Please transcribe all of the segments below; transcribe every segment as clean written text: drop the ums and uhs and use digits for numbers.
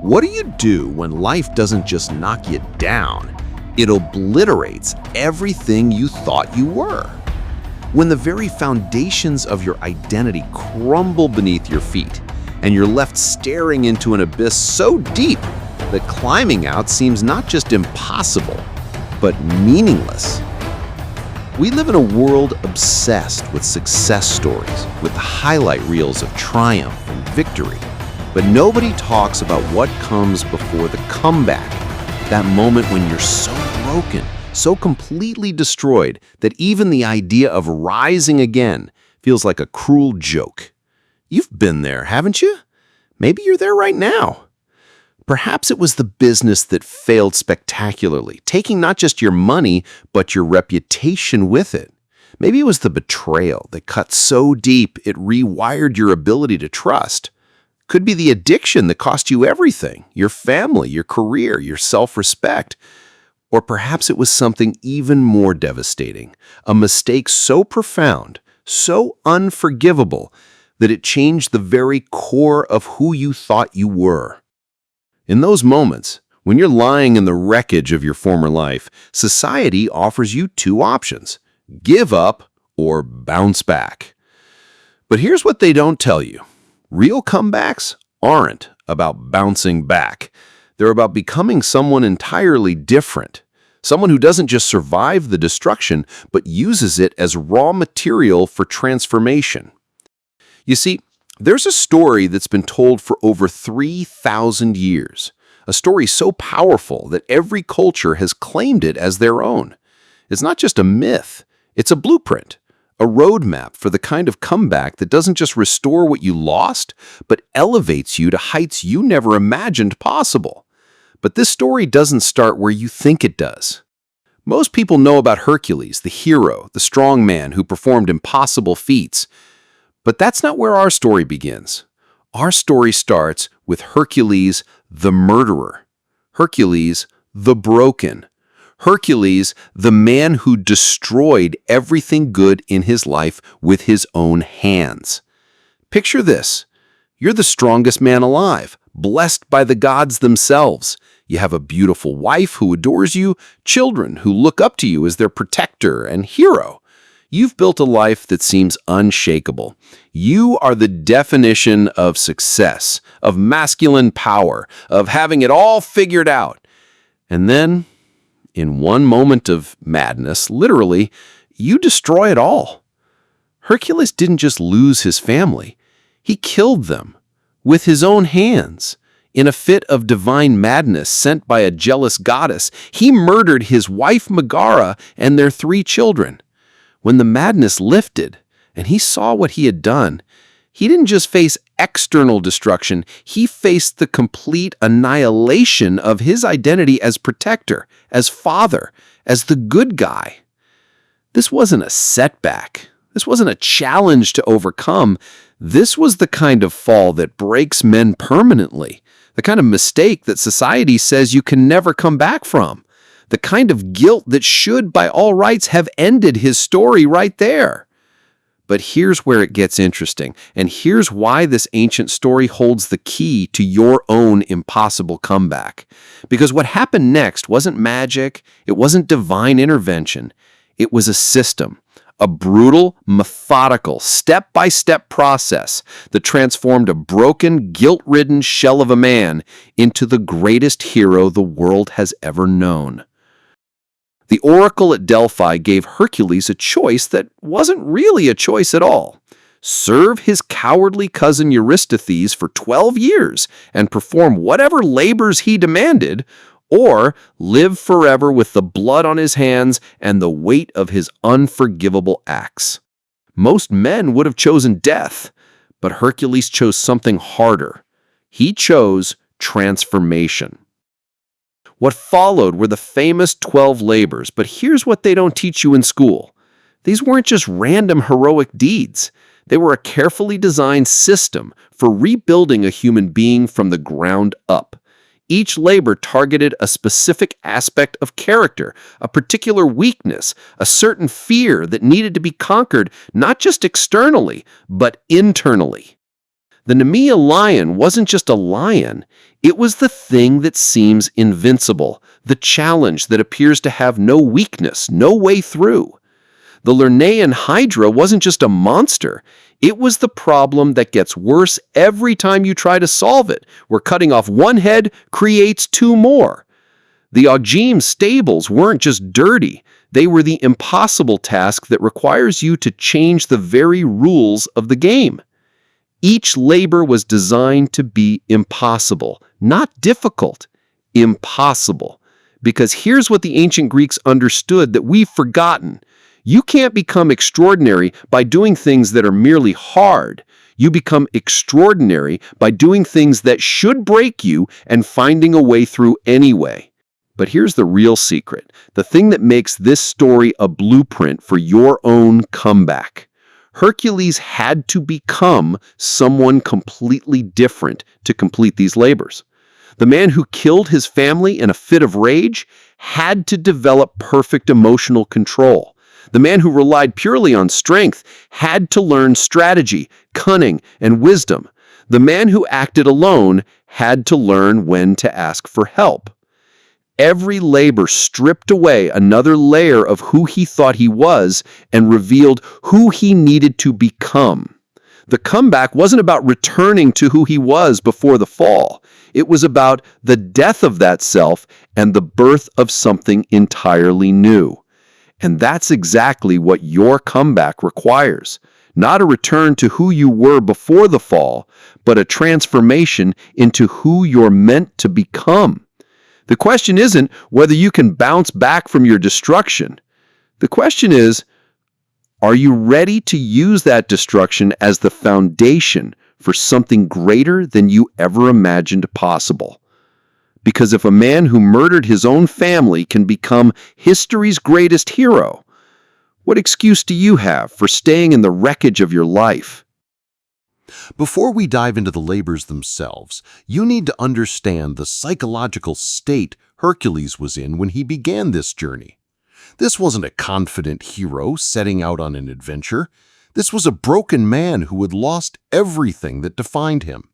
What do you do when life doesn't just knock you down? It obliterates everything you thought you were. When the very foundations of your identity crumble beneath your feet and you're left staring into an abyss so deep that climbing out seems not just impossible, but meaningless. We live in a world obsessed with success stories, with the highlight reels of triumph and victory. But nobody talks about what comes before the comeback, that moment when you're so broken, so completely destroyed that even the idea of rising again feels like a cruel joke. You've been there, haven't you? Maybe you're there right now. Perhaps it was the business that failed spectacularly, taking not just your money, but your reputation with it. Maybe it was the betrayal that cut so deep it rewired your ability to trust. Could be the addiction that cost you everything, your family, your career, your self-respect. Or perhaps it was something even more devastating, a mistake so profound, so unforgivable, that it changed the very core of who you thought you were. In those moments, when you're lying in the wreckage of your former life, society offers you two options: give up or bounce back. But here's what they don't tell you. Real comebacks aren't about bouncing back. They're about becoming someone entirely different. Someone who doesn't just survive the destruction, but uses it as raw material for transformation. You see, there's a story that's been told for over 3,000 years. A story so powerful that every culture has claimed it as their own. It's not just a myth, it's a blueprint. A roadmap for the kind of comeback that doesn't just restore what you lost, but elevates you to heights you never imagined possible. But this story doesn't start where you think it does. Most people know about Hercules, the hero, the strong man who performed impossible feats. But that's not where our story begins. Our story starts with Hercules, the murderer. Hercules, the broken. Hercules, the man who destroyed everything good in his life with his own hands. Picture this. You're the strongest man alive, blessed by the gods themselves. You have a beautiful wife who adores you, children who look up to you as their protector and hero. You've built a life that seems unshakable. You are the definition of success, of masculine power, of having it all figured out. And then, in one moment of madness, literally, you destroy it all. Hercules didn't just lose his family. He killed them with his own hands. In a fit of divine madness sent by a jealous goddess, he murdered his wife Megara and their 3 children. When the madness lifted and he saw what he had done, he didn't just face external destruction, he faced the complete annihilation of his identity as protector, as father, as the good guy. This wasn't a setback. This wasn't a challenge to overcome. This was the kind of fall that breaks men permanently, the kind of mistake that society says you can never come back from, the kind of guilt that should, by all rights, have ended his story right there. But here's where it gets interesting, and here's why this ancient story holds the key to your own impossible comeback. Because what happened next wasn't magic, it wasn't divine intervention. It was a system, a brutal, methodical, step-by-step process that transformed a broken, guilt-ridden shell of a man into the greatest hero the world has ever known. The oracle at Delphi gave Hercules a choice that wasn't really a choice at all. Serve his cowardly cousin Eurystheus for 12 years and perform whatever labors he demanded, or live forever with the blood on his hands and the weight of his unforgivable acts. Most men would have chosen death, but Hercules chose something harder. He chose transformation. What followed were the famous 12 labors, but here's what they don't teach you in school. These weren't just random heroic deeds. They were a carefully designed system for rebuilding a human being from the ground up. Each labor targeted a specific aspect of character, a particular weakness, a certain fear that needed to be conquered not just externally, but internally. The Nemea lion wasn't just a lion, it was the thing that seems invincible, the challenge that appears to have no weakness, no way through. The Lernaean Hydra wasn't just a monster, it was the problem that gets worse every time you try to solve it, where cutting off one head creates two more. The Augeme stables weren't just dirty, they were the impossible task that requires you to change the very rules of the game. Each labor was designed to be impossible, not difficult, impossible. Because here's what the ancient Greeks understood that we've forgotten. You can't become extraordinary by doing things that are merely hard. You become extraordinary by doing things that should break you and finding a way through anyway. But here's the real secret, the thing that makes this story a blueprint for your own comeback. Hercules had to become someone completely different to complete these labors. The man who killed his family in a fit of rage had to develop perfect emotional control. The man who relied purely on strength had to learn strategy, cunning, and wisdom. The man who acted alone had to learn when to ask for help. Every labor stripped away another layer of who he thought he was and revealed who he needed to become. The comeback wasn't about returning to who he was before the fall. It was about the death of that self and the birth of something entirely new. And that's exactly what your comeback requires. Not a return to who you were before the fall, but a transformation into who you're meant to become. The question isn't whether you can bounce back from your destruction. The question is, are you ready to use that destruction as the foundation for something greater than you ever imagined possible? Because if a man who murdered his own family can become history's greatest hero, what excuse do you have for staying in the wreckage of your life? Before we dive into the labors themselves, you need to understand the psychological state Hercules was in when he began this journey. This wasn't a confident hero setting out on an adventure. This was a broken man who had lost everything that defined him.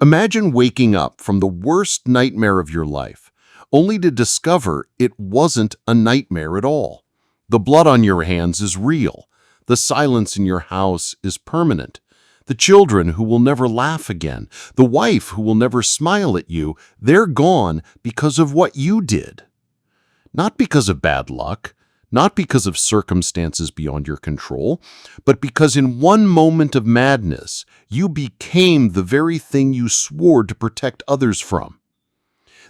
Imagine waking up from the worst nightmare of your life, only to discover it wasn't a nightmare at all. The blood on your hands is real. The silence in your house is permanent. The children who will never laugh again, the wife who will never smile at you, they're gone because of what you did. Not because of bad luck, not because of circumstances beyond your control, but because in one moment of madness, you became the very thing you swore to protect others from.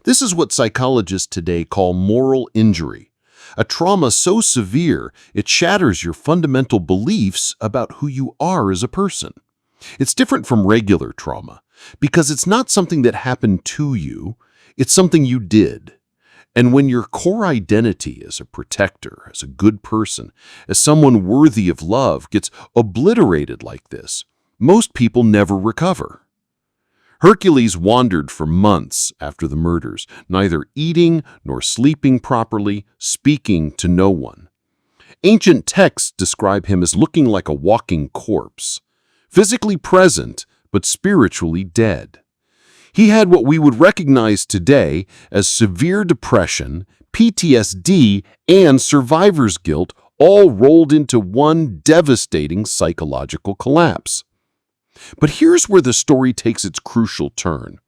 This is what psychologists today call moral injury, a trauma so severe it shatters your fundamental beliefs about who you are as a person. It's different from regular trauma because it's not something that happened to you, it's something you did. And when your core identity as a protector, as a good person, as someone worthy of love gets obliterated like this, most people never recover. Hercules wandered for months after the murders, neither eating nor sleeping properly, speaking to no one. Ancient texts describe him as looking like a walking corpse, physically present but spiritually dead. He had what we would recognize today as severe depression, PTSD, and survivor's guilt all rolled into one devastating psychological collapse. But here's where the story takes its crucial turn.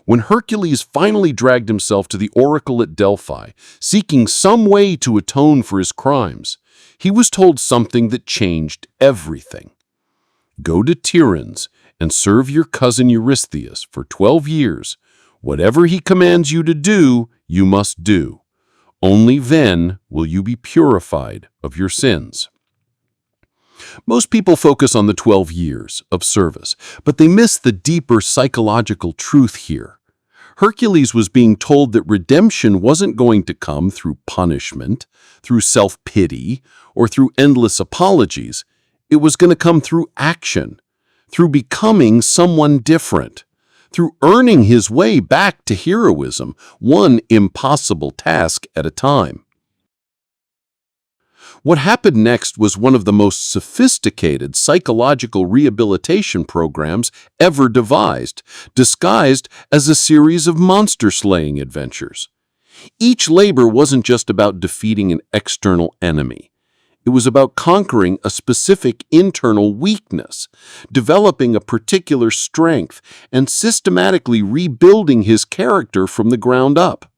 When Hercules finally dragged himself to the oracle at Delphi, seeking some way to atone for his crimes, he was told something that changed everything. Go to Tiryns and serve your cousin Eurystheus for 12 years. Whatever he commands you to do, you must do. Only then will you be purified of your sins. Most people focus on the 12 years of service, but they miss the deeper psychological truth here. Hercules was being told that redemption wasn't going to come through punishment, through self-pity, or through endless apologies. It was going to come through action, through becoming someone different, through earning his way back to heroism, one impossible task at a time. What happened next was one of the most sophisticated psychological rehabilitation programs ever devised, disguised as a series of monster-slaying adventures. Each labor wasn't just about defeating an external enemy. It was about conquering a specific internal weakness, developing a particular strength, and systematically rebuilding his character from the ground up.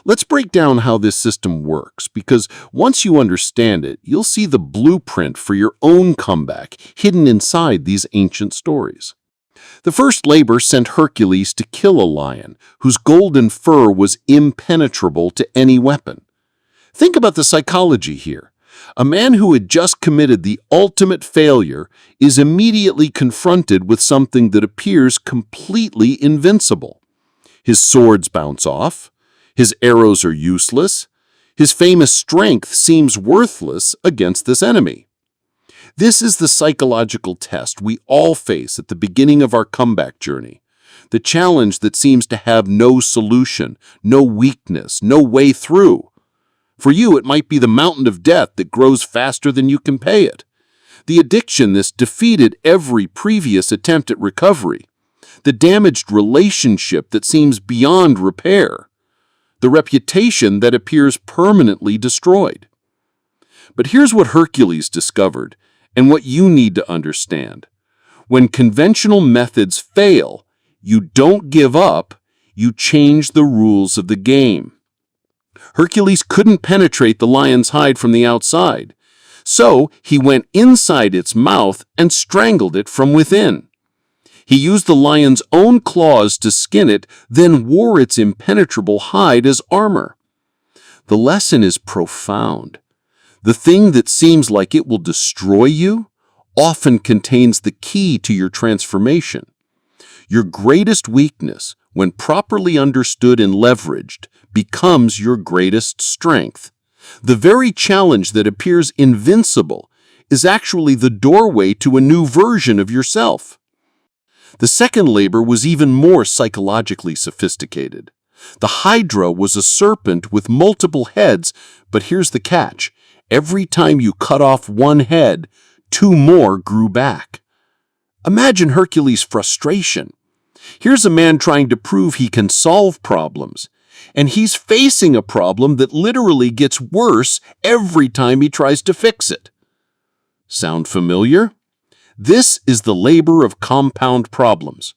Let's break down how this system works, because once you understand it, you'll see the blueprint for your own comeback hidden inside these ancient stories. The first labor sent Hercules to kill a lion whose golden fur was impenetrable to any weapon. Think about the psychology here. A man who had just committed the ultimate failure is immediately confronted with something that appears completely invincible. His swords bounce off, his arrows are useless, his famous strength seems worthless against this enemy. This is the psychological test we all face at the beginning of our comeback journey. The challenge that seems to have no solution, no weakness, no way through. For you, it might be the mountain of debt that grows faster than you can pay it. The addiction that's defeated every previous attempt at recovery. The damaged relationship that seems beyond repair. The reputation that appears permanently destroyed. But here's what Hercules discovered, and what you need to understand. When conventional methods fail, you don't give up, you change the rules of the game. Hercules couldn't penetrate the lion's hide from the outside, so he went inside its mouth and strangled it from within. He used the lion's own claws to skin it, then wore its impenetrable hide as armor. The lesson is profound. The thing that seems like it will destroy you often contains the key to your transformation. Your greatest weakness, when properly understood and leveraged, becomes your greatest strength. The very challenge that appears invincible is actually the doorway to a new version of yourself. The second labor was even more psychologically sophisticated. The Hydra was a serpent with multiple heads, but here's the catch. Every time you cut off one head, two more grew back. Imagine Hercules' frustration. Here's a man trying to prove he can solve problems, and he's facing a problem that literally gets worse every time he tries to fix it. Sound familiar? This is the labor of compound problems.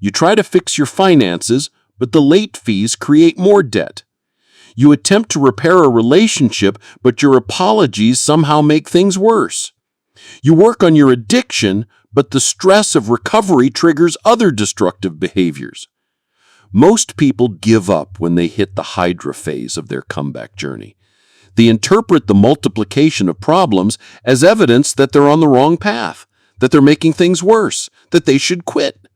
You try to fix your finances, but the late fees create more debt. You attempt to repair a relationship, but your apologies somehow make things worse. You work on your addiction, but the stress of recovery triggers other destructive behaviors. Most people give up when they hit the Hydra phase of their comeback journey. They interpret the multiplication of problems as evidence that they're on the wrong path, that they're making things worse, that they should quit.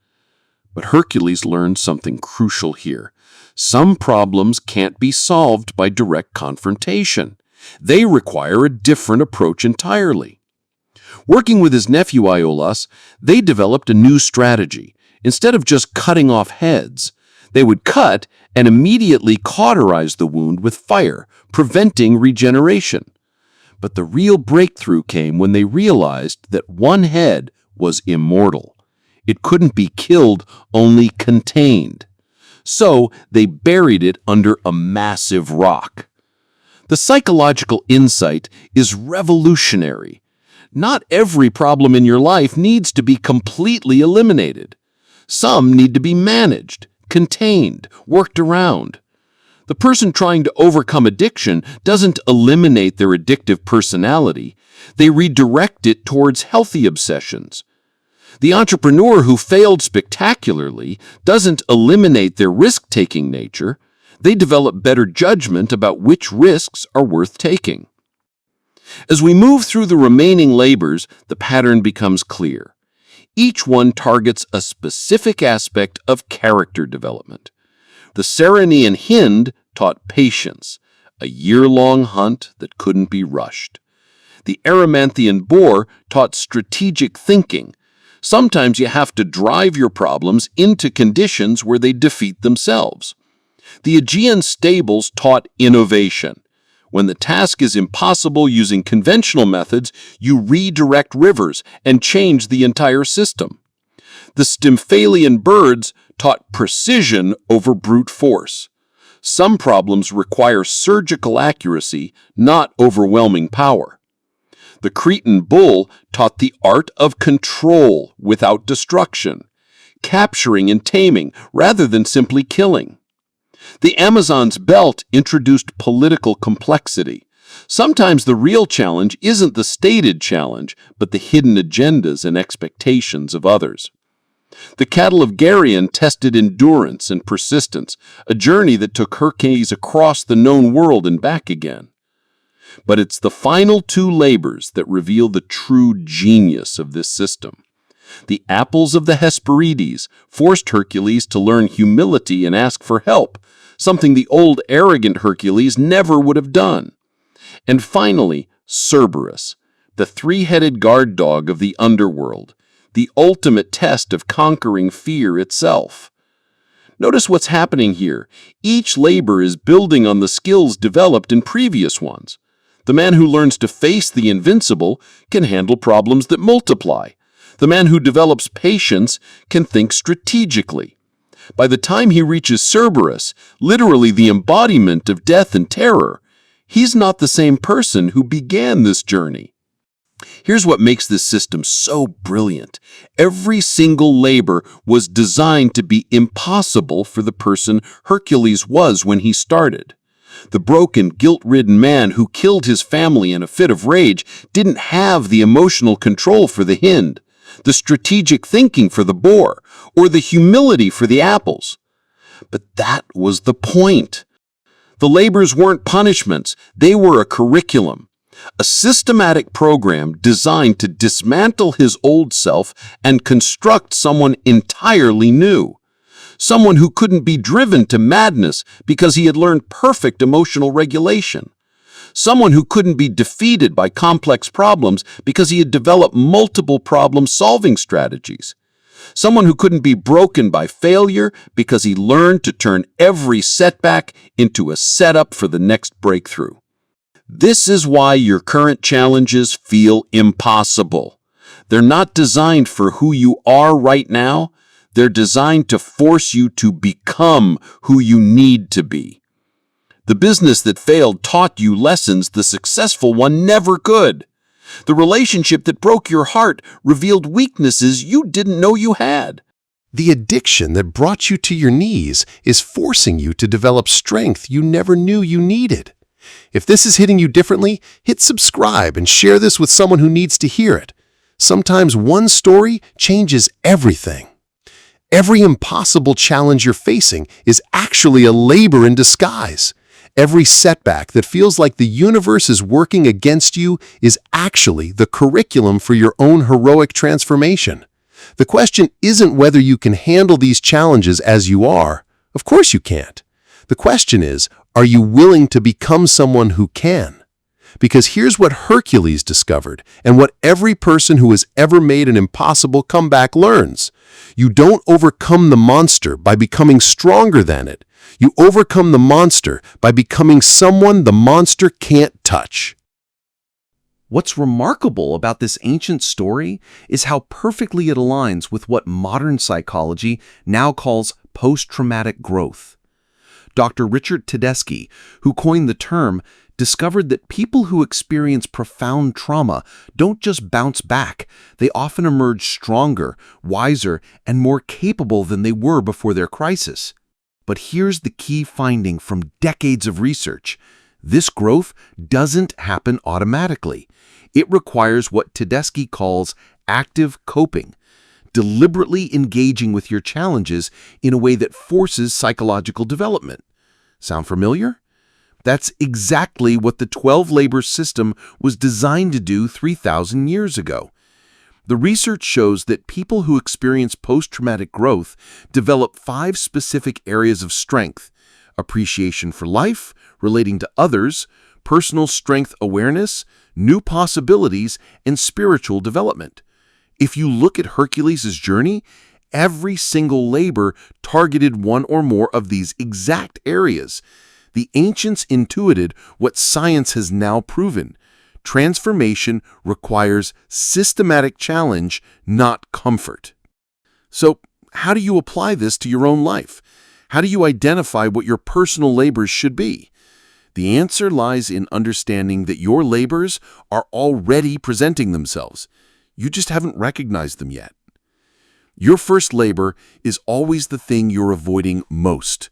But Hercules learned something crucial here. Some problems can't be solved by direct confrontation. They require a different approach entirely. Working with his nephew Iolaus, they developed a new strategy. Instead of just cutting off heads, they would cut and immediately cauterize the wound with fire, preventing regeneration. But the real breakthrough came when they realized that one head was immortal. It couldn't be killed, only contained. So they buried it under a massive rock. The psychological insight is revolutionary. Not every problem in your life needs to be completely eliminated. Some need to be managed, contained, worked around. The person trying to overcome addiction doesn't eliminate their addictive personality. They redirect it towards healthy obsessions. The entrepreneur who failed spectacularly doesn't eliminate their risk-taking nature. They develop better judgment about which risks are worth taking. As we move through the remaining labors, the pattern becomes clear. Each one targets a specific aspect of character development. The Ceryneian Hind taught patience, a year-long hunt that couldn't be rushed. The Erymanthian boar taught strategic thinking. Sometimes you have to drive your problems into conditions where they defeat themselves. The Aegean stables taught innovation. When the task is impossible using conventional methods, you redirect rivers and change the entire system. The Stymphalian birds taught precision over brute force. Some problems require surgical accuracy, not overwhelming power. The Cretan bull taught the art of control without destruction, capturing and taming rather than simply killing. The Amazon's belt introduced political complexity. Sometimes the real challenge isn't the stated challenge, but the hidden agendas and expectations of others. The cattle of Geryon tested endurance and persistence, a journey that took Hercules across the known world and back again. But it's the final two labors that reveal the true genius of this system. The apples of the Hesperides forced Hercules to learn humility and ask for help, something the old arrogant Hercules never would have done. And finally, Cerberus, the three-headed guard dog of the underworld, the ultimate test of conquering fear itself. Notice what's happening here. Each labor is building on the skills developed in previous ones. The man who learns to face the invincible can handle problems that multiply. The man who develops patience can think strategically. By the time he reaches Cerberus, literally the embodiment of death and terror, he's not the same person who began this journey. Here's what makes this system so brilliant. Every single labor was designed to be impossible for the person Hercules was when he started. The broken, guilt-ridden man who killed his family in a fit of rage didn't have the emotional control for the hind, the strategic thinking for the boar, or the humility for the apples. But that was the point. The labors weren't punishments, they were a curriculum, a systematic program designed to dismantle his old self and construct someone entirely new. Someone who couldn't be driven to madness because he had learned perfect emotional regulation. Someone who couldn't be defeated by complex problems because he had developed multiple problem-solving strategies. Someone who couldn't be broken by failure because he learned to turn every setback into a setup for the next breakthrough. This is why your current challenges feel impossible. They're not designed for who you are right now. They're designed to force you to become who you need to be. The business that failed taught you lessons the successful one never could. The relationship that broke your heart revealed weaknesses you didn't know you had. The addiction that brought you to your knees is forcing you to develop strength you never knew you needed. If this is hitting you differently, hit subscribe and share this with someone who needs to hear it. Sometimes one story changes everything. Every impossible challenge you're facing is actually a labor in disguise. Every setback that feels like the universe is working against you is actually the curriculum for your own heroic transformation. The question isn't whether you can handle these challenges as you are. Of course you can't. The question is, are you willing to become someone who can? Because here's what Hercules discovered, and what every person who has ever made an impossible comeback learns. You don't overcome the monster by becoming stronger than it. You overcome the monster by becoming someone the monster can't touch. What's remarkable about this ancient story is how perfectly it aligns with what modern psychology now calls post-traumatic growth. Dr. Richard Tedeschi, who coined the term, discovered that people who experience profound trauma don't just bounce back, they often emerge stronger, wiser, and more capable than they were before their crisis. But here's the key finding from decades of research. This growth doesn't happen automatically. It requires what Tedeschi calls active coping, deliberately engaging with your challenges in a way that forces psychological development. Sound familiar? That's exactly what the 12-labor system was designed to do 3,000 years ago. The research shows that people who experience post-traumatic growth develop 5 specific areas of strength: appreciation for life, relating to others, personal strength awareness, new possibilities, and spiritual development. If you look at Hercules' journey, every single labor targeted one or more of these exact areas. The ancients intuited what science has now proven. Transformation requires systematic challenge, not comfort. So, how do you apply this to your own life? How do you identify what your personal labors should be? The answer lies in understanding that your labors are already presenting themselves. You just haven't recognized them yet. Your first labor is always the thing you're avoiding most.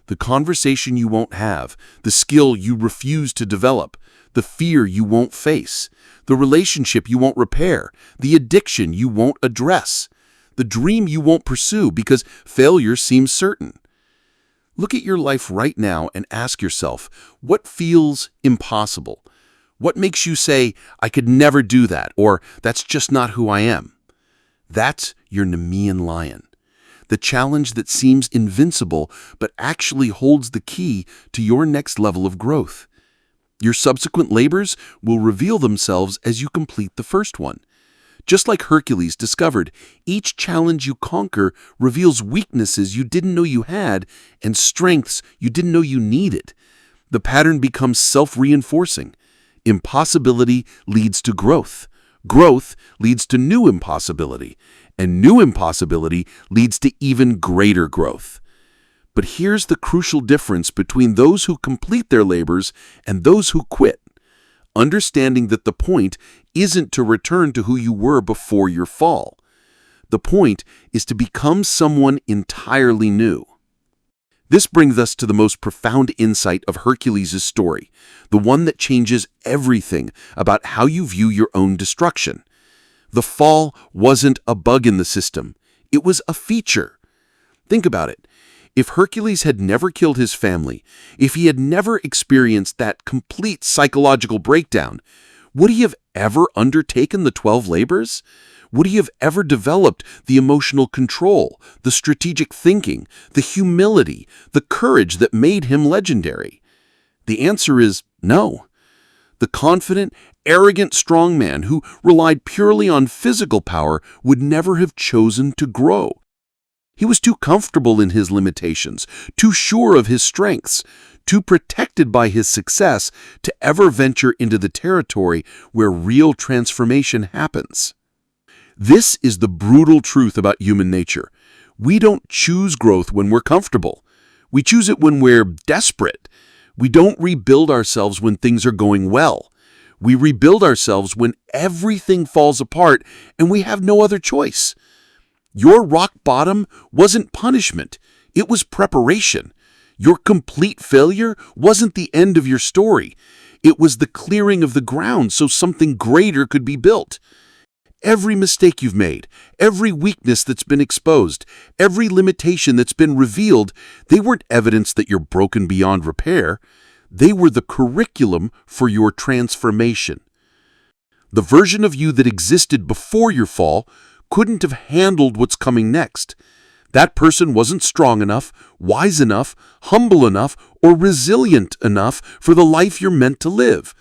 The conversation you won't have, the skill you refuse to develop, the fear you won't face, the relationship you won't repair, the addiction you won't address, the dream you won't pursue because failure seems certain. Look at your life right now and ask yourself, what feels impossible? What makes you say, I could never do that, or that's just not who I am? That's your Nemean lion. The challenge that seems invincible but actually holds the key to your next level of growth. Your subsequent labors will reveal themselves as you complete the first one. Just like Hercules discovered, each challenge you conquer reveals weaknesses you didn't know you had and strengths you didn't know you needed. The pattern becomes self-reinforcing. Impossibility leads to growth. Growth leads to new impossibility. And new impossibility leads to even greater growth. But here's the crucial difference between those who complete their labors and those who quit. Understanding that the point isn't to return to who you were before your fall. The point is to become someone entirely new. This brings us to the most profound insight of Hercules' story, the one that changes everything about how you view your own destruction. The fall wasn't a bug in the system. It was a feature. Think about it. If Hercules had never killed his family, if he had never experienced that complete psychological breakdown, would he have ever undertaken the 12 labors? Would he have ever developed the emotional control, the strategic thinking, the humility, the courage that made him legendary? The answer is no. The confident, arrogant strongman who relied purely on physical power would never have chosen to grow. He was too comfortable in his limitations, too sure of his strengths, too protected by his success to ever venture into the territory where real transformation happens. This is the brutal truth about human nature. We don't choose growth when we're comfortable. We choose it when we're desperate. We don't rebuild ourselves when things are going well. We rebuild ourselves when everything falls apart and we have no other choice. Your rock bottom wasn't punishment. It was preparation. Your complete failure wasn't the end of your story. It was the clearing of the ground so something greater could be built. Every mistake you've made, every weakness that's been exposed, every limitation that's been revealed, they weren't evidence that you're broken beyond repair. They were the curriculum for your transformation. The version of you that existed before your fall couldn't have handled what's coming next. That person wasn't strong enough, wise enough, humble enough, or resilient enough for the life you're meant to live.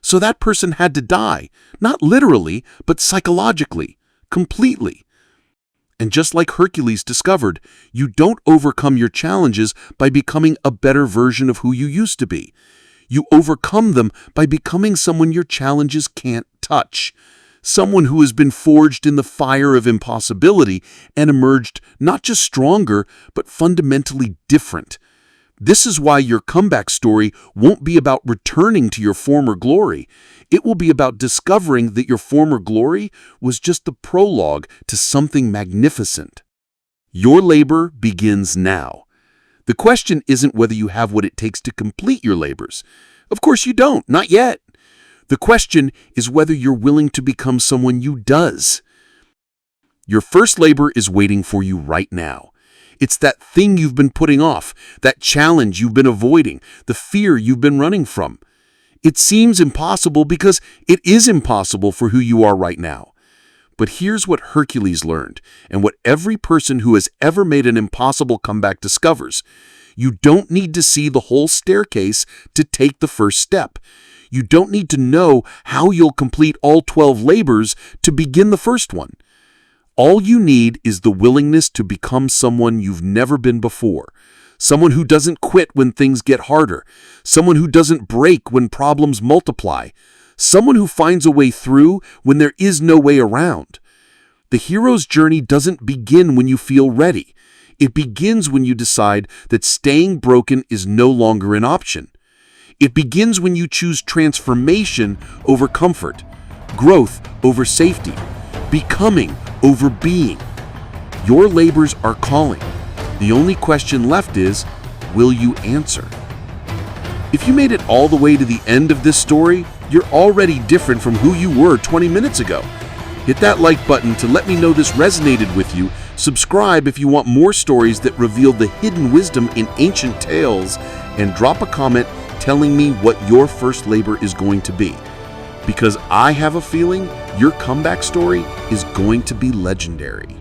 So that person had to die, not literally, but psychologically, completely. And just like Hercules discovered, you don't overcome your challenges by becoming a better version of who you used to be. You overcome them by becoming someone your challenges can't touch. Someone who has been forged in the fire of impossibility and emerged not just stronger, but fundamentally different. This is why your comeback story won't be about returning to your former glory. It will be about discovering that your former glory was just the prologue to something magnificent. Your labor begins now. The question isn't whether you have what it takes to complete your labors. Of course you don't, not yet. The question is whether you're willing to become someone who does. Your first labor is waiting for you right now. It's that thing you've been putting off, that challenge you've been avoiding, the fear you've been running from. It seems impossible because it is impossible for who you are right now. But here's what Hercules learned, and what every person who has ever made an impossible comeback discovers. You don't need to see the whole staircase to take the first step. You don't need to know how you'll complete all 12 labors to begin the first one. All you need is the willingness to become someone you've never been before. Someone who doesn't quit when things get harder. Someone who doesn't break when problems multiply. Someone who finds a way through when there is no way around. The hero's journey doesn't begin when you feel ready. It begins when you decide that staying broken is no longer an option. It begins when you choose transformation over comfort, growth over safety, becoming over being. Your labors are calling. The only question left is, will you answer? If you made it all the way to the end of this story, you're already different from who you were 20 minutes ago. Hit that like button to let me know this resonated with you. Subscribe if you want more stories that reveal the hidden wisdom in ancient tales, and drop a comment telling me what your first labor is going to be. Because I have a feeling your comeback story is going to be legendary.